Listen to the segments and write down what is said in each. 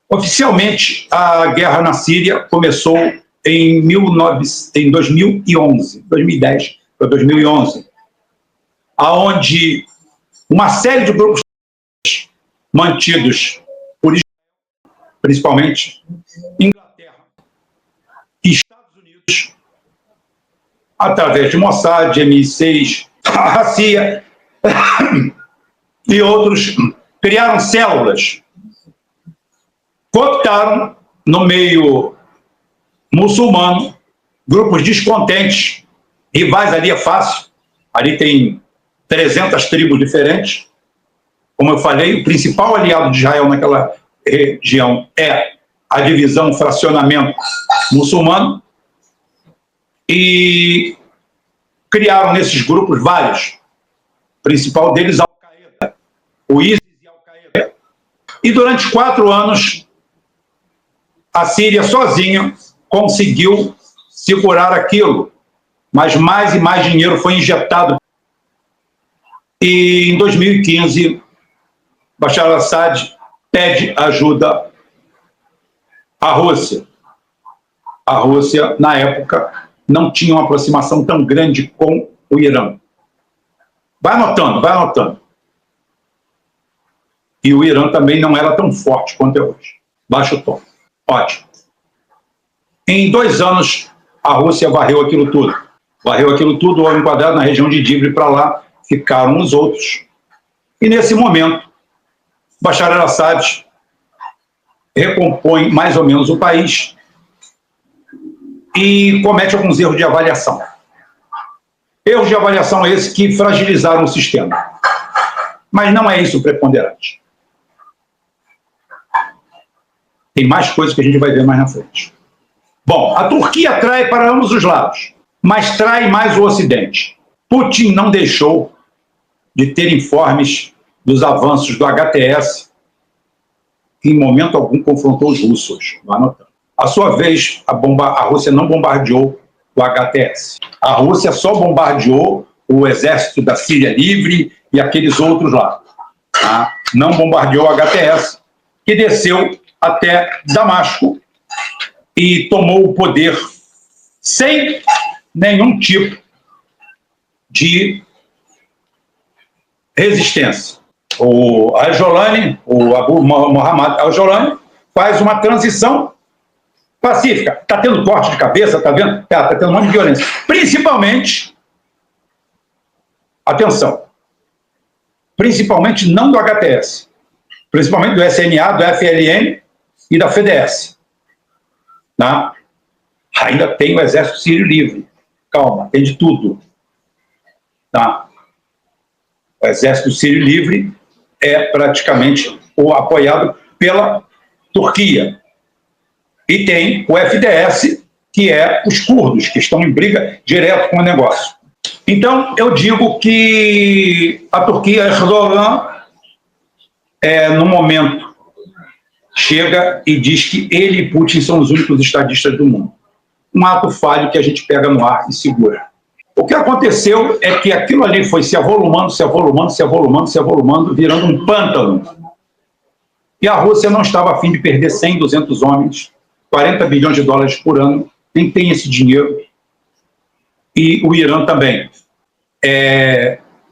Oficialmente, a guerra na Síria começou em 2011, 2010 para 2011, aonde uma série de grupos mantidos por Israel, principalmente Inglaterra e Estados Unidos, através de Mossad, de MI6, a CIA e outros, criaram células, cooptaram no meio muçulmano grupos descontentes, rivais. Ali é fácil, ali tem 300 tribos diferentes. Como eu falei, o principal aliado de Israel naquela região é a divisão, o fracionamento muçulmano, e criaram nesses grupos vários, o principal deles Al-Qaeda, o ISIS e Al-Qaeda. E durante 4 anos, a Síria sozinha conseguiu segurar aquilo, mas mais e mais dinheiro foi injetado. E em 2015, Bashar al-Assad pede ajuda à Rússia. A Rússia, na época, não tinha uma aproximação tão grande com o Irã. Vai anotando, vai anotando. E o Irã também não era tão forte quanto é hoje. Baixa o tom. Ótimo. Em 2 anos, a Rússia varreu aquilo tudo. Varreu aquilo tudo, ao enquadrado na região de Idlib, para lá ficaram os outros. E nesse momento, Bashar al-Assad recompõe mais ou menos o país e comete alguns erros de avaliação. Erros de avaliação esses que fragilizaram o sistema. Mas não é isso o preponderante. Tem mais coisas que a gente vai ver mais na frente. Bom, a Turquia atrai para ambos os lados, mas trai mais o Ocidente. Putin não deixou de ter informes dos avanços do HTS, que em momento algum confrontou os russos. Vai anotando. À sua vez, a Rússia não bombardeou o HTS. A Rússia só bombardeou o exército da Síria Livre e aqueles outros lá. Tá? Não bombardeou o HTS, que desceu até Damasco e tomou o poder sem nenhum tipo de resistência. O Al-Jolani, o Abu Mohammad Al-Jolani, faz uma transição pacífica. Está tendo corte de cabeça, está vendo? Está tendo um monte de violência. Principalmente, atenção, principalmente não do HTS, principalmente do SNA, do FLN e da FDS. Tá? Ainda tem o Exército Sírio Livre. Calma, tem de tudo. Tá? O Exército Sírio Livre é praticamente apoiado pela Turquia. E tem o FDS, que é os curdos, que estão em briga direto com o negócio. Então, eu digo que a Turquia, Erdogan, no momento, chega e diz que ele e Putin são os únicos estadistas do mundo. Um ato falho que a gente pega no ar e segura. O que aconteceu é que aquilo ali foi se avolumando, se avolumando, se avolumando, se avolumando, virando um pântano. E a Rússia não estava a fim de perder 100, 200 homens, 40 bilhões de dólares por ano, nem tem esse dinheiro. E o Irã também.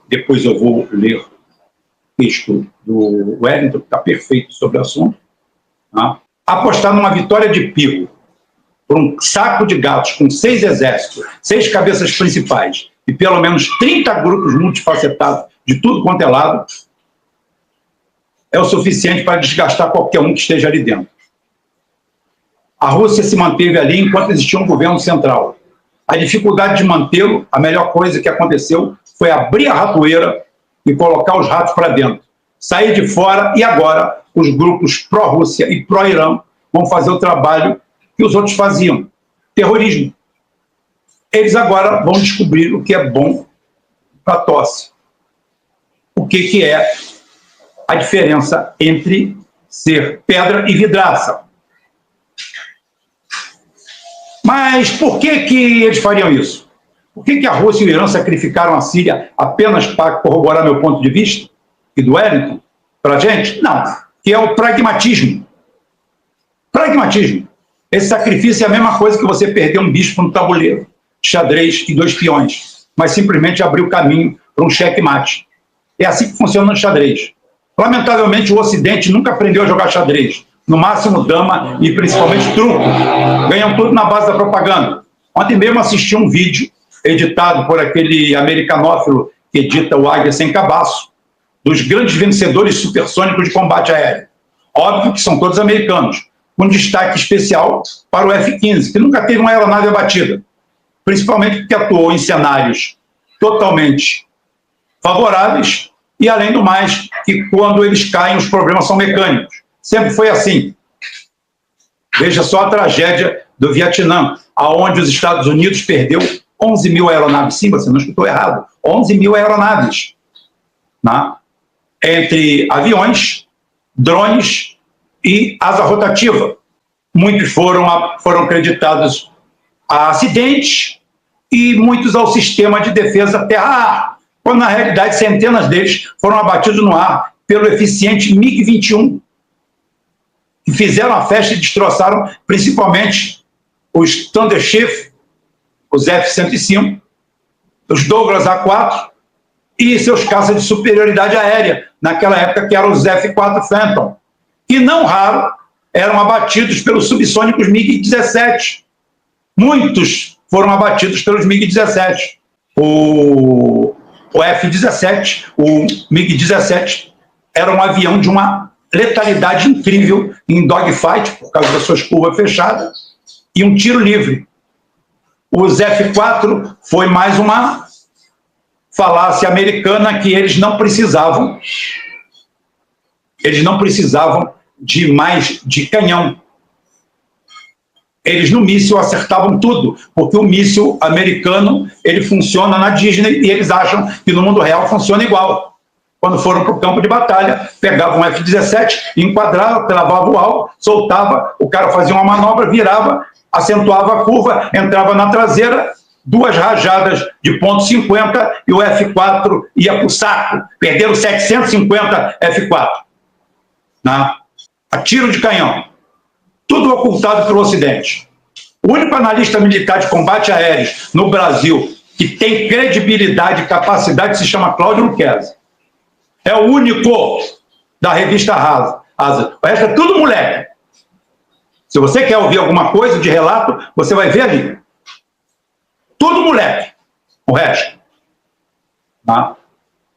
Depois eu vou ler o texto do Wellington, que está perfeito sobre o assunto. Tá? Apostar numa vitória de Pirro por um saco de gatos com 6 exércitos, 6 cabeças principais e pelo menos 30 grupos multifacetados de tudo quanto é lado, é o suficiente para desgastar qualquer um que esteja ali dentro. A Rússia se manteve ali enquanto existia um governo central. A dificuldade de mantê-lo, a melhor coisa que aconteceu foi abrir a ratoeira e colocar os ratos para dentro. Sair de fora e agora os grupos pró-Rússia e pró-Irã vão fazer o trabalho que os outros faziam. Terrorismo. Eles agora vão descobrir o que é bom para a tosse. O que é a diferença entre ser pedra e vidraça. Mas por que eles fariam isso? Por que a Rússia e o Irã sacrificaram a Síria apenas para corroborar meu ponto de vista e do Wellington para a gente? Não. que é o pragmatismo. Pragmatismo. Esse sacrifício é a mesma coisa que você perder um bispo no tabuleiro, xadrez e 2 peões, mas simplesmente abrir o caminho para um xeque-mate. É assim que funciona no xadrez. Lamentavelmente, o Ocidente nunca aprendeu a jogar xadrez. No máximo, dama e principalmente truco. Ganham tudo na base da propaganda. Ontem mesmo assisti um vídeo editado por aquele americanófilo que edita o Águia Sem Cabaço, dos grandes vencedores supersônicos de combate aéreo. Óbvio que são todos americanos, com destaque especial para o F-15, que nunca teve uma aeronave abatida, principalmente porque atuou em cenários totalmente favoráveis e, além do mais, que quando eles caem, os problemas são mecânicos. Sempre foi assim. Veja só a tragédia do Vietnã, aonde os Estados Unidos perdeu 11 mil aeronaves. Sim, você não escutou errado. 11 mil aeronaves. Né? Entre aviões, drones e asa rotativa. Muitos foram acreditados a acidentes e muitos ao sistema de defesa terra-ar, quando na realidade centenas deles foram abatidos no ar pelo eficiente MiG-21, que fizeram a festa e destroçaram principalmente os Thunder Chief, os F-105, os Douglas A-4 e seus caças de superioridade aérea, naquela época que eram os F-4 Phantom, que não raro eram abatidos pelos subsônicos MiG-17. Muitos foram abatidos pelos MiG-17. O F-17, o MiG-17, era um avião de uma letalidade incrível em dogfight, por causa das suas curvas fechadas, e um tiro livre. Os F-4 foi mais uma falácia americana que eles não precisavam de mais de canhão. Eles no míssil acertavam tudo, porque o míssil americano ele funciona na Disney e eles acham que no mundo real funciona igual. Quando foram para o campo de batalha, pegavam um F-17, enquadrava, travava o alvo, soltava, o cara fazia uma manobra, virava, acentuava a curva, entrava na traseira, 2 rajadas de ponto .50 e o F-4 ia para o saco. Perderam 750 F-4. A tiro de canhão. Tudo ocultado pelo Ocidente. O único analista militar de combate aéreo no Brasil que tem credibilidade e capacidade se chama Cláudio Luquezzi. É o único da revista Asa. O resto é tudo moleque. Se você quer ouvir alguma coisa de relato, você vai ver ali. Tudo moleque. O resto. Tá?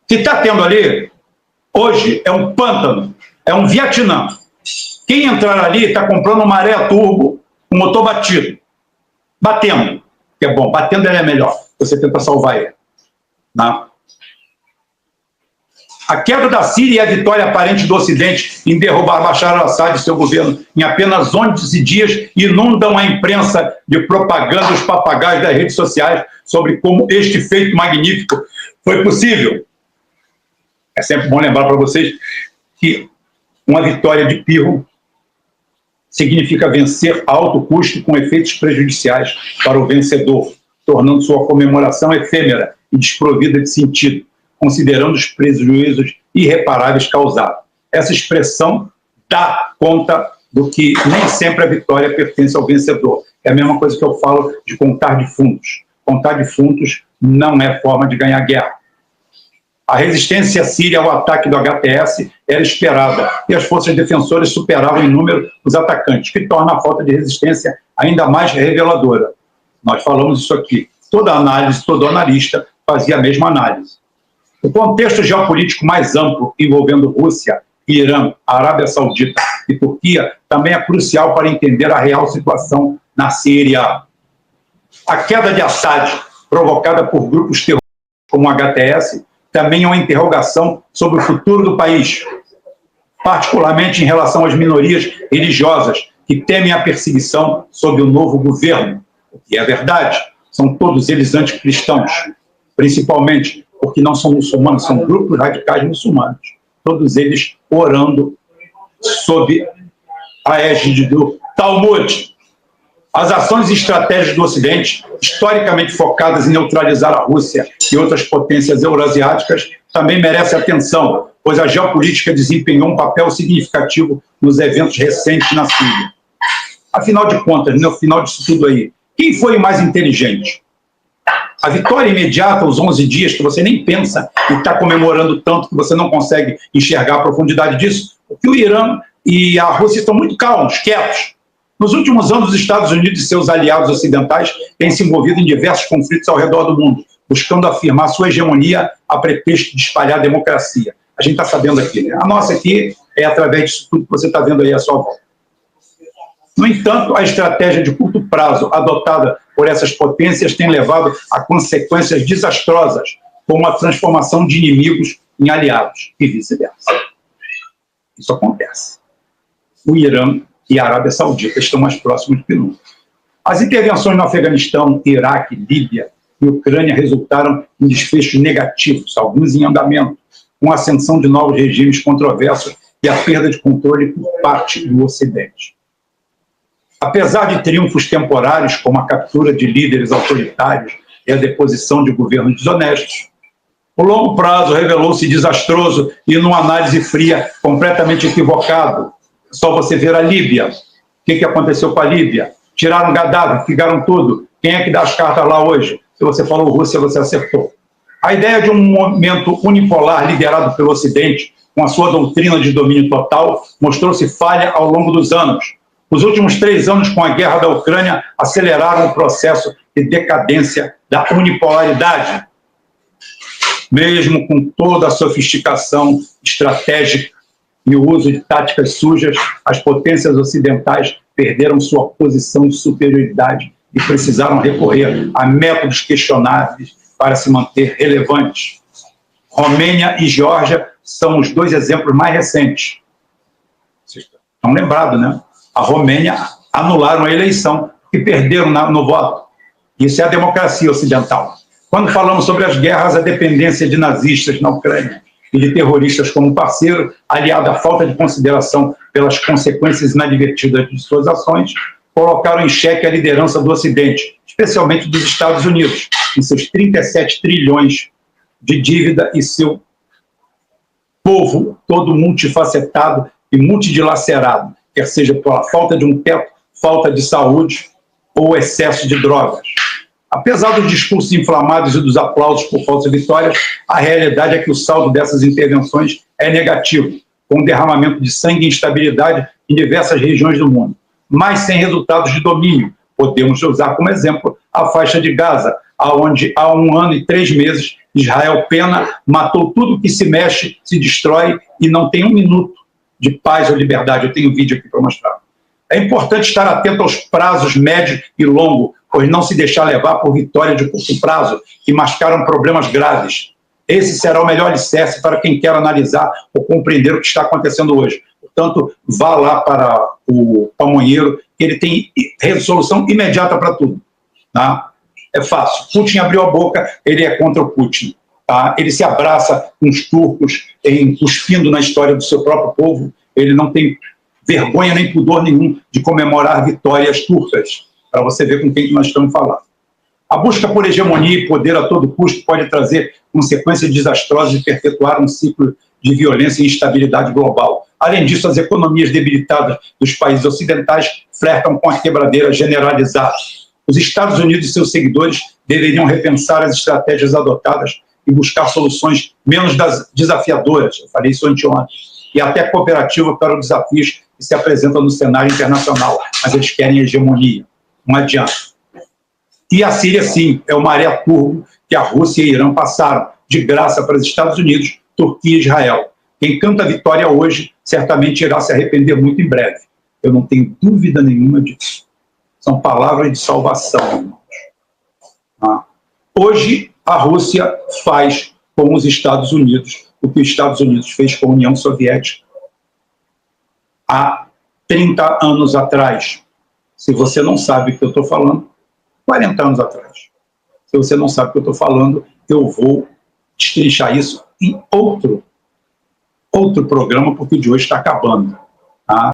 Se está tendo ali, hoje é um pântano, é um Vietnã. Quem entrar ali está comprando uma maré turbo, um motor batido. Batendo. Que é bom, batendo ele é melhor. Você tenta salvar ele. Tá? A queda da Síria e a vitória aparente do Ocidente em derrubar Bashar al-Assad e seu governo em apenas 11 dias inundam a imprensa de propaganda dos papagaios das redes sociais sobre como este feito magnífico foi possível. É sempre bom lembrar para vocês que uma vitória de pirro significa vencer a alto custo com efeitos prejudiciais para o vencedor, tornando sua comemoração efêmera e desprovida de sentido, considerando os prejuízos irreparáveis causados. Essa expressão dá conta do que nem sempre a vitória pertence ao vencedor. É a mesma coisa que eu falo de contar defuntos. Contar defuntos não é forma de ganhar guerra. A resistência síria ao ataque do HTS era esperada e as forças defensoras superavam em número os atacantes, que torna a falta de resistência ainda mais reveladora. Nós falamos isso aqui. Toda análise, todo analista fazia a mesma análise. O contexto geopolítico mais amplo envolvendo Rússia, Irã, Arábia Saudita e Turquia também é crucial para entender a real situação na Síria. A queda de Assad, provocada por grupos terroristas como o HTS, também é uma interrogação sobre o futuro do país, particularmente em relação às minorias religiosas que temem a perseguição sob o novo governo. O que é verdade, são todos eles anticristãos, principalmente porque não são muçulmanos, são grupos radicais muçulmanos, todos eles orando sob a égide do Talmud. As ações e estratégias do Ocidente, historicamente focadas em neutralizar a Rússia e outras potências euroasiáticas, também merecem atenção, pois a geopolítica desempenhou um papel significativo nos eventos recentes na Síria. Afinal de contas, no final disso tudo aí, quem foi o mais inteligente? A vitória imediata, os 11 dias, que você nem pensa e está comemorando tanto que você não consegue enxergar a profundidade disso, porque o Irã e a Rússia estão muito calmos, quietos. Nos últimos anos, os Estados Unidos e seus aliados ocidentais têm se envolvido em diversos conflitos ao redor do mundo, buscando afirmar sua hegemonia a pretexto de espalhar a democracia. A gente está sabendo aqui, né? A nossa aqui é através disso tudo que você está vendo aí à sua volta. No entanto, a estratégia de curto prazo adotada por essas potências tem levado a consequências desastrosas, como a transformação de inimigos em aliados e vice-versa. Isso acontece. O Irã e a Arábia Saudita estão mais próximos do que nunca. As intervenções no Afeganistão, Iraque, Líbia e Ucrânia resultaram em desfechos negativos, alguns em andamento, com a ascensão de novos regimes controversos e a perda de controle por parte do Ocidente. Apesar de triunfos temporários, como a captura de líderes autoritários e a deposição de governos desonestos, o longo prazo revelou-se desastroso e, numa análise fria, completamente equivocado. É só você ver a Líbia. O que aconteceu com a Líbia? Tiraram Gaddafi, ficaram tudo. Quem é que dá as cartas lá hoje? Se você falou Rússia, você acertou. A ideia de um momento unipolar liderado pelo Ocidente, com a sua doutrina de domínio total, mostrou-se falha ao longo dos anos. Os últimos 3 anos, com a guerra da Ucrânia, aceleraram o processo de decadência da unipolaridade. Mesmo com toda a sofisticação estratégica e o uso de táticas sujas, as potências ocidentais perderam sua posição de superioridade e precisaram recorrer a métodos questionáveis para se manter relevantes. Romênia e Geórgia são os 2 exemplos mais recentes. Vocês estão lembrados, né? A Romênia anularam a eleição e perderam no voto. Isso é a democracia ocidental. Quando falamos sobre as guerras, a dependência de nazistas na Ucrânia e de terroristas como parceiro, aliada à falta de consideração pelas consequências inadvertidas de suas ações, colocaram em xeque a liderança do Ocidente, especialmente dos Estados Unidos, em seus 37 trilhões de dívida e seu povo todo multifacetado e multidilacerado, quer seja pela falta de um teto, falta de saúde ou excesso de drogas. Apesar dos discursos inflamados e dos aplausos por falsas vitórias, a realidade é que o saldo dessas intervenções é negativo, com derramamento de sangue e instabilidade em diversas regiões do mundo, mas sem resultados de domínio. Podemos usar como exemplo a faixa de Gaza, onde há 1 ano e 3 meses Israel pena, matou tudo que se mexe, se destrói e não tem 1 minuto de paz ou liberdade. Eu tenho um vídeo aqui para mostrar. É importante estar atento aos prazos médio e longo, pois não se deixar levar por vitória de curto prazo, que mascaram problemas graves. Esse será o melhor alicerce para quem quer analisar ou compreender o que está acontecendo hoje. Portanto, vá lá para o Pamonheiro, que ele tem resolução imediata para tudo. Tá? É fácil. Putin abriu a boca, ele é contra o Putin. Tá? Ele se abraça com os turcos, cuspindo na história do seu próprio povo. Ele não tem vergonha nem pudor nenhum de comemorar vitórias turcas, para você ver com quem que nós estamos falando. A busca por hegemonia e poder a todo custo pode trazer consequências desastrosas e perpetuar um ciclo de violência e instabilidade global. Além disso, as economias debilitadas dos países ocidentais flertam com a quebradeira generalizada. Os Estados Unidos e seus seguidores deveriam repensar as estratégias adotadas e buscar soluções menos desafiadoras, eu falei isso anteontem, e até cooperativa para os desafios que se apresentam no cenário internacional, mas eles querem hegemonia, não adianta. E a Síria, sim, é o maré turbo que a Rússia e Irã passaram, de graça para os Estados Unidos, Turquia e Israel. Quem canta a vitória hoje, certamente irá se arrepender muito em breve. Eu não tenho dúvida nenhuma disso. São palavras de salvação, irmãos. Tá? Hoje, a Rússia faz com os Estados Unidos o que os Estados Unidos fez com a União Soviética há 30 anos atrás. Se você não sabe o que eu estou falando, 40 anos atrás. Se você não sabe o que eu estou falando, eu vou destrinchar isso em outro programa, porque o de hoje está acabando. Tá?